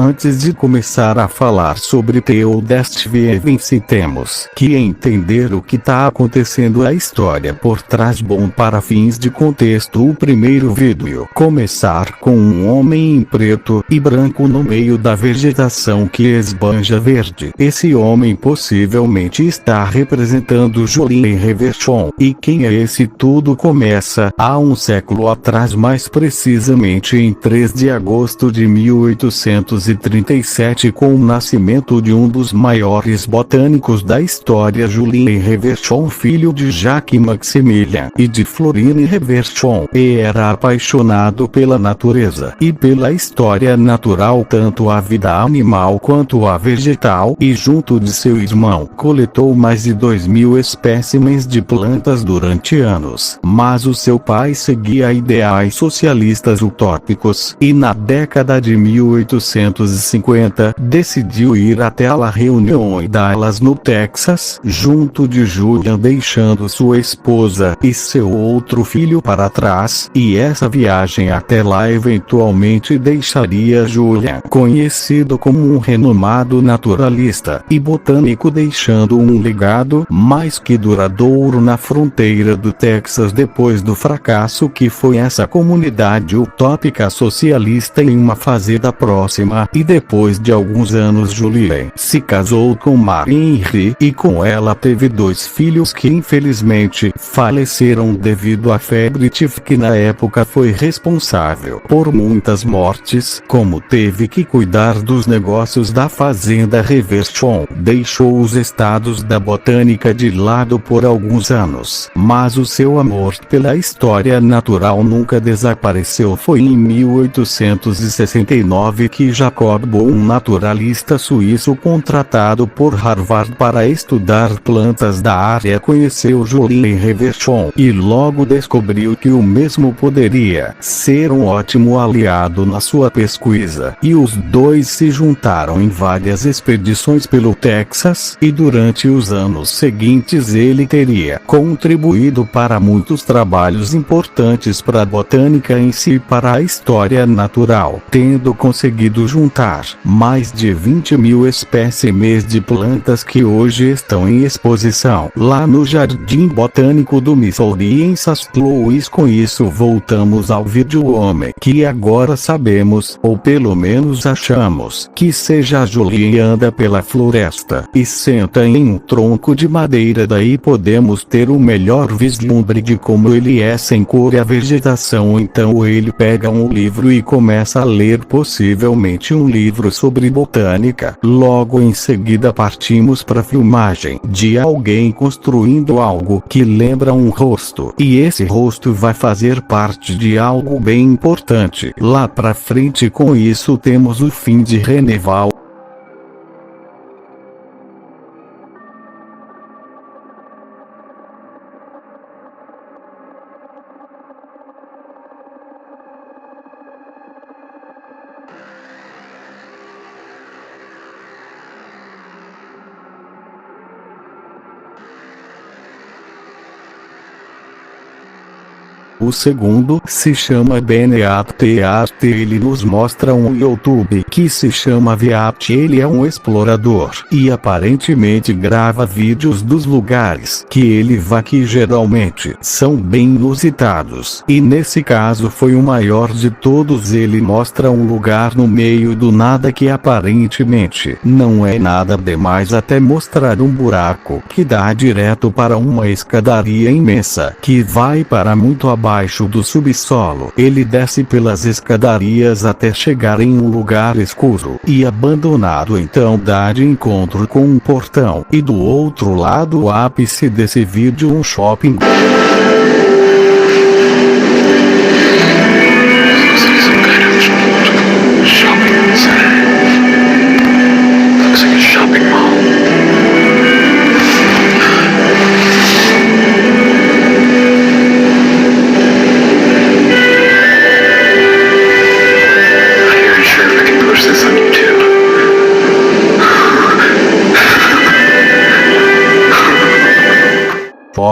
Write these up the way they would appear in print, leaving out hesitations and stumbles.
Antes de começar a falar sobre The Oldest Evidence, temos que entender o que está acontecendo, a história por trás. Bom, para fins de contexto, o primeiro vídeo começar com um homem em preto e branco no meio da vegetação que esbanja verde. Esse homem possivelmente está representando Julien Reverchon. E quem é esse? Tudo começa há um século atrás, mais precisamente em 3 de agosto de 1837, com o nascimento de um dos maiores botânicos da história, Julien Reverchon, filho de Jacques Maximilien e de Florine Reverchon. E era apaixonado pela natureza e pela história natural, tanto a vida animal quanto a vegetal, e junto de seu irmão coletou mais de 2.000 espécimes de plantas durante anos. Mas o seu pai seguia ideais socialistas utópicos, e na década de 1850 decidiu ir até a La Reunion em Dallas, no Texas, junto de Julian, deixando sua esposa e seu outro filho para trás, e essa viagem até lá eventualmente deixaria Julian conhecido como um renomado naturalista e botânico, deixando um legado mais que duradouro na fronteira do Texas depois do fracasso que foi essa comunidade utópica socialista em uma fazenda próxima. E depois de alguns anos, Julien se casou com Marie e com ela teve 2 filhos que infelizmente faleceram devido à febre tifo, que na época foi responsável por muitas mortes. Como teve que cuidar dos negócios da fazenda Reverchon, deixou os estudos da botânica de lado por alguns anos, mas o seu amor pela história natural nunca desapareceu. Foi em 1869 que Jacob Böhm, um naturalista suíço contratado por Harvard para estudar plantas da área, conheceu Julien Reverchon e logo descobriu que o mesmo poderia ser um ótimo aliado na sua pesquisa, e os dois se juntaram em várias expedições pelo Texas, e durante os anos seguintes ele teria contribuído para muitos trabalhos importantes para a botânica em si e para a história natural, tendo conseguido juntar mais de 20.000 espécimes de plantas que hoje estão em exposição lá no Jardim Botânico do Missouri em St. Louis. Com isso voltamos ao vídeo. O homem que agora sabemos, ou pelo menos achamos, que seja Julien, anda pela floresta e senta em um tronco de madeira. Daí podemos ter o melhor vislumbre de como ele é sem cor e a vegetação. Então ele pega um livro e começa a ler, possivelmente um livro sobre botânica. Logo em seguida partimos para a filmagem de alguém construindo algo que lembra um rosto, e esse rosto vai fazer parte de algo bem importante lá pra frente. Com isso temos o fim de Reneval. O segundo se chama Beneat Art. Ele nos mostra um YouTube que se chama Viat. Ele é um explorador e aparentemente grava vídeos dos lugares que ele vai, que geralmente são bem inusitados, e nesse caso foi o maior de todos. Ele mostra um lugar no meio do nada que aparentemente não é nada demais, até mostrar um buraco que dá direto para uma escadaria imensa que vai para muito abaixo do subsolo. Ele desce pelas escadarias até chegar em um lugar escuro e abandonado. Então dá de encontro com um portão, e do outro lado, o ápice desse vídeo, um shopping.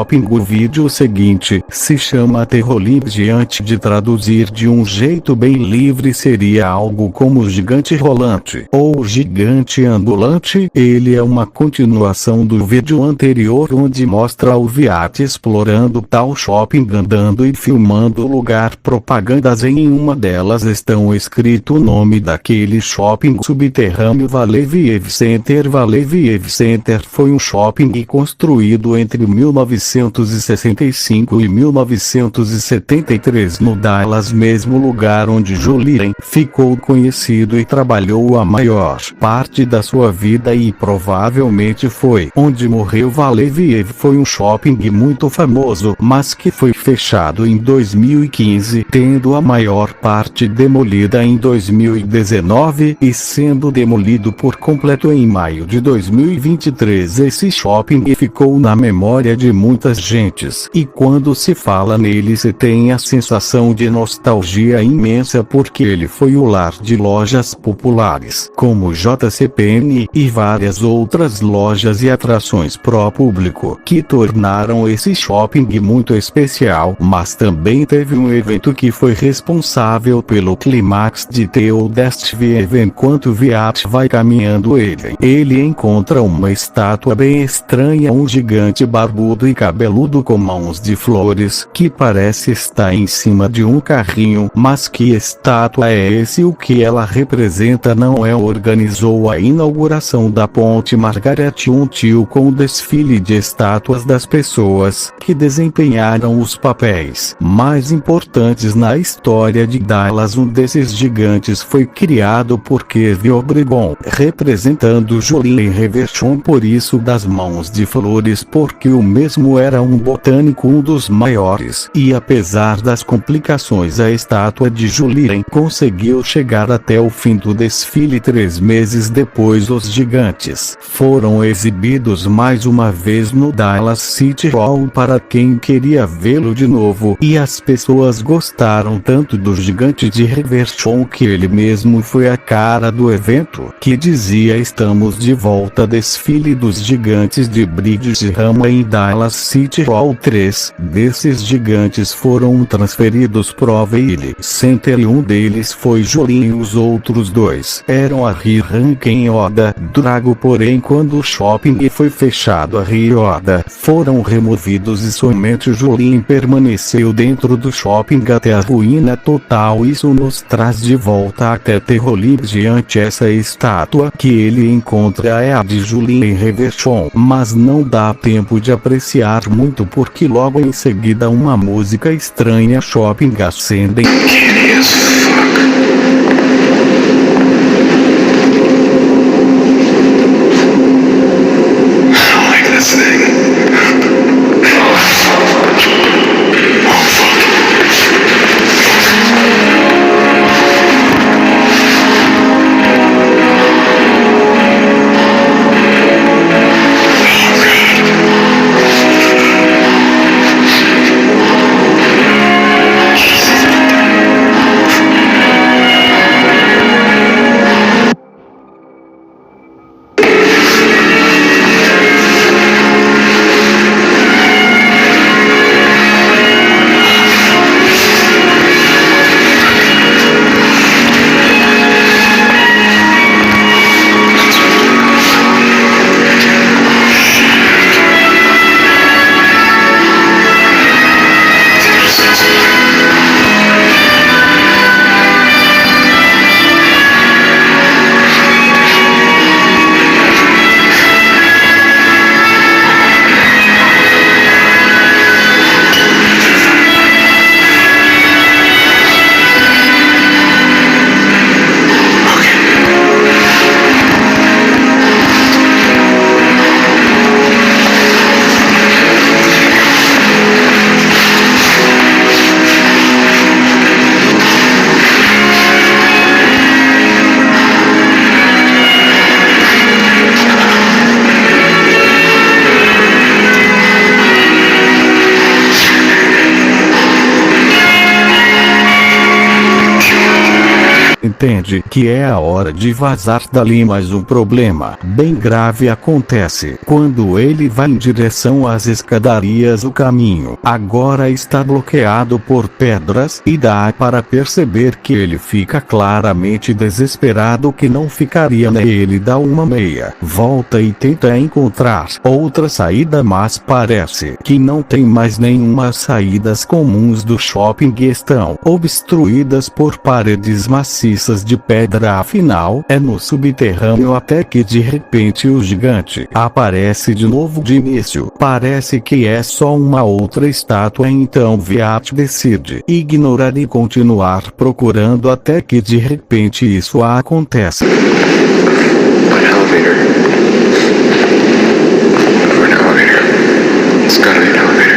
shopping. O vídeo seguinte se chama Terrolib Gigante. De traduzir de um jeito bem livre seria algo como gigante rolante ou gigante ambulante. Ele é uma continuação do vídeo anterior, onde mostra o Viat explorando tal shopping, andando e filmando o lugar. Propagandas em uma delas estão escrito o nome daquele shopping subterrâneo: Valeviev Center. Valeviev Center foi um shopping construído entre 1965 e 1973 no Dallas, mesmo lugar onde Julien ficou conhecido e trabalhou a maior parte da sua vida, e provavelmente foi onde morreu. Valeviev foi um shopping muito famoso, mas que foi fechado em 2015, tendo a maior parte demolida em 2019 e sendo demolido por completo em maio de 2023. Esse shopping ficou na memória de muitas gentes, e quando se fala nele se tem a sensação de nostalgia imensa, porque ele foi o lar de lojas populares como JCPenney e várias outras lojas e atrações pro público que tornaram esse shopping muito especial. Mas também teve um evento que foi responsável pelo clímax de Tale Destviev. Enquanto Viat vai caminhando, ele encontra uma estátua bem estranha, um gigante barbudo e cabeludo com mãos de flores, que parece estar em cima de um carrinho. Mas que estátua é esse? O que ela representa? Não é? Organizou a inauguração da Ponte Margaret, um tio com o desfile de estátuas das pessoas que desempenharam os papéis mais importantes na história de Dallas. Um desses gigantes foi criado por Kevin Obregon, representando Julien Reverchon, por isso das mãos de flores, porque o mesmo era um botânico, um dos maiores, e apesar das complicações a estátua de Julien conseguiu chegar até o fim do desfile. 3 meses depois, os gigantes foram exibidos mais uma vez no Dallas City Hall para quem queria vê-lo de novo, e as pessoas gostaram tanto do gigante de Reverchon que ele mesmo foi a cara do evento, que dizia: "Estamos de volta, desfile dos gigantes de Bridgeham em Dallas City Hall". 3 desses gigantes foram transferidos pro Vail Center e um deles foi Julien. Os outros 2 eram a Rankin Oda Drago, porém quando o shopping foi fechado, a Oda foram removidos e somente Julien permaneceu dentro do shopping até a ruína total. Isso nos traz de volta até Terrolib Gigante. Essa estátua que ele encontra é a de Julien Reverchon, mas não dá tempo de apreciar muito porque logo em seguida uma música estranha shopping acende. entende que é a hora de vazar dali, mas um problema bem grave acontece. Quando ele vai em direção às escadarias, o caminho agora está bloqueado por pedras e dá para perceber que ele fica claramente desesperado, que não ficaria, né? Ele dá uma meia volta e tenta encontrar outra saída, mas parece que não tem mais nenhuma. As saídas comuns do shopping estão obstruídas por paredes maciças de pedra. Afinal, é no subterrâneo, até que de repente o gigante aparece de novo. De início parece que é só uma outra estátua, então Viat decide ignorar e continuar procurando, até que de repente isso acontece. An elevator. Over an elevator. It's gotta be an elevator.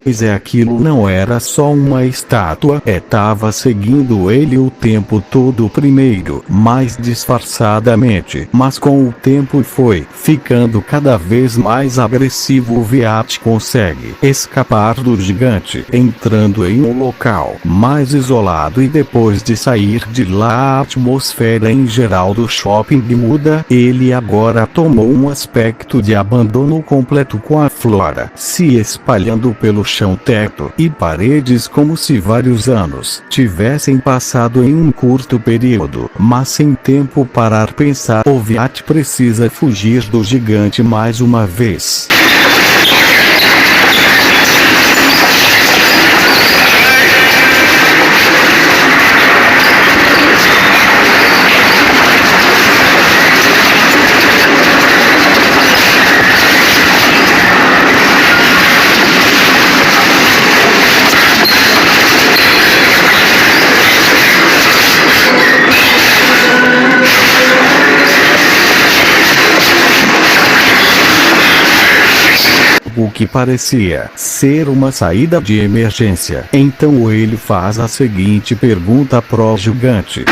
Pois é, aquilo não era só uma estátua, tava seguindo ele o tempo todo, primeiro mais disfarçadamente, mas com o tempo foi ficando cada vez mais agressivo. O Viat consegue escapar do gigante, entrando em um local mais isolado, e depois de sair de lá a atmosfera em geral do shopping muda. Ele agora tomou um aspecto de abandono completo, com a flora se espalhando pelo chão, teto e paredes, como se vários anos tivessem passado em um curto período, mas sem tempo para pensar. O Viat precisa fugir do gigante mais uma vez. O que parecia ser uma saída de emergência. Então ele faz a seguinte pergunta pro gigante.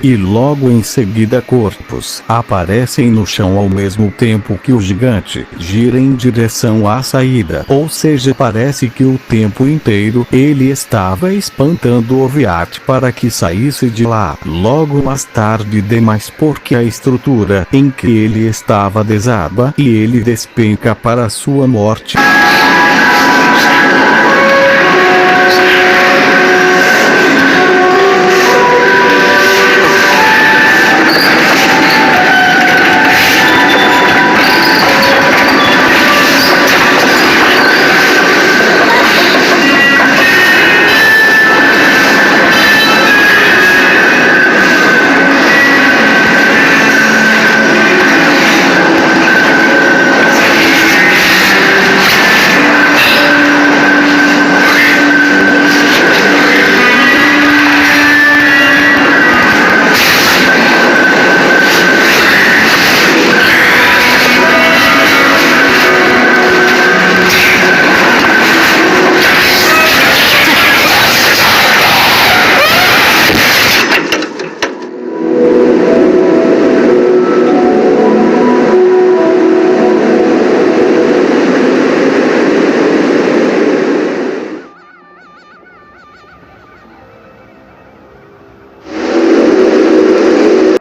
E logo em seguida corpos aparecem no chão ao mesmo tempo que o gigante gira em direção à saída. Ou seja, parece que o tempo inteiro ele estava espantando o Viat para que saísse de lá logo mais tarde demais, porque a estrutura em que ele estava desaba e ele despenca para sua morte.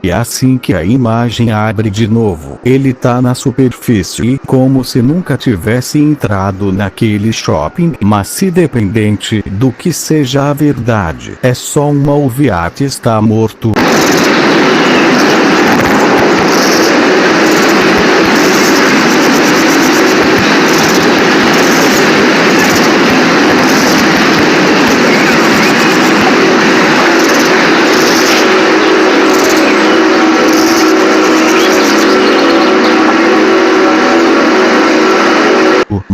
E assim que a imagem abre de novo, ele tá na superfície, como se nunca tivesse entrado naquele shopping. Mas se dependente do que seja a verdade, é só uma, o Viat está morto.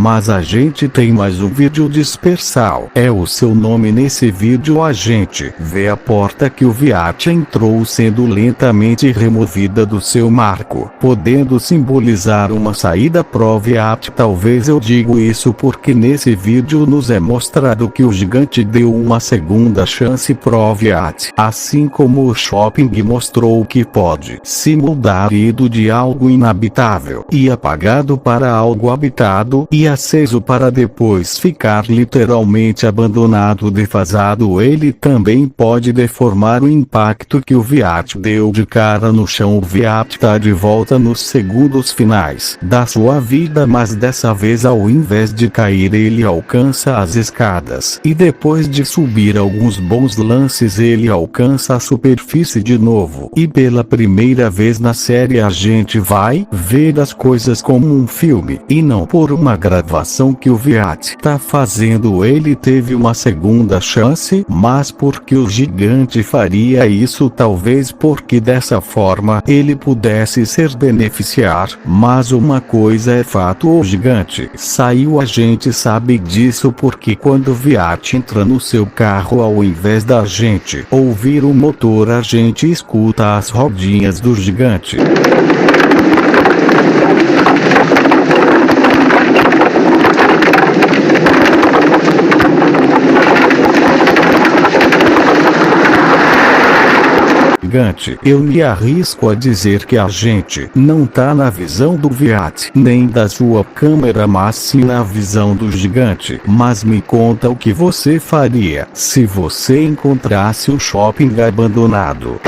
Mas a gente tem mais um vídeo dispersal. É o seu nome nesse vídeo. A gente vê a porta que o Viat entrou sendo lentamente removida do seu marco, podendo simbolizar uma saída pro Viat. Talvez eu digo isso porque nesse vídeo nos é mostrado que o gigante deu uma segunda chance pro Viat, assim como o shopping mostrou que pode se mudar ido de algo inabitável e apagado para algo habitado e aceso para depois ficar literalmente abandonado, defasado. Ele também pode deformar o impacto que o Viat deu de cara no chão. O Viat tá de volta nos segundos finais da sua vida, mas dessa vez ao invés de cair ele alcança as escadas e depois de subir alguns bons lances ele alcança a superfície de novo. E pela primeira vez na série a gente vai ver as coisas como um filme e não por uma gravação que o Viat tá fazendo. Ele teve uma segunda chance, mas porque o gigante faria isso? Talvez porque dessa forma ele pudesse se beneficiar, mas uma coisa é fato, o gigante saiu. A gente sabe disso porque quando o Viat entra no seu carro, ao invés da gente ouvir o motor a gente escuta as rodinhas do gigante. Eu me arrisco a dizer que a gente não tá na visão do Viat nem da sua câmera, mas sim na visão do gigante. Mas me conta o que você faria se você encontrasse o shopping abandonado.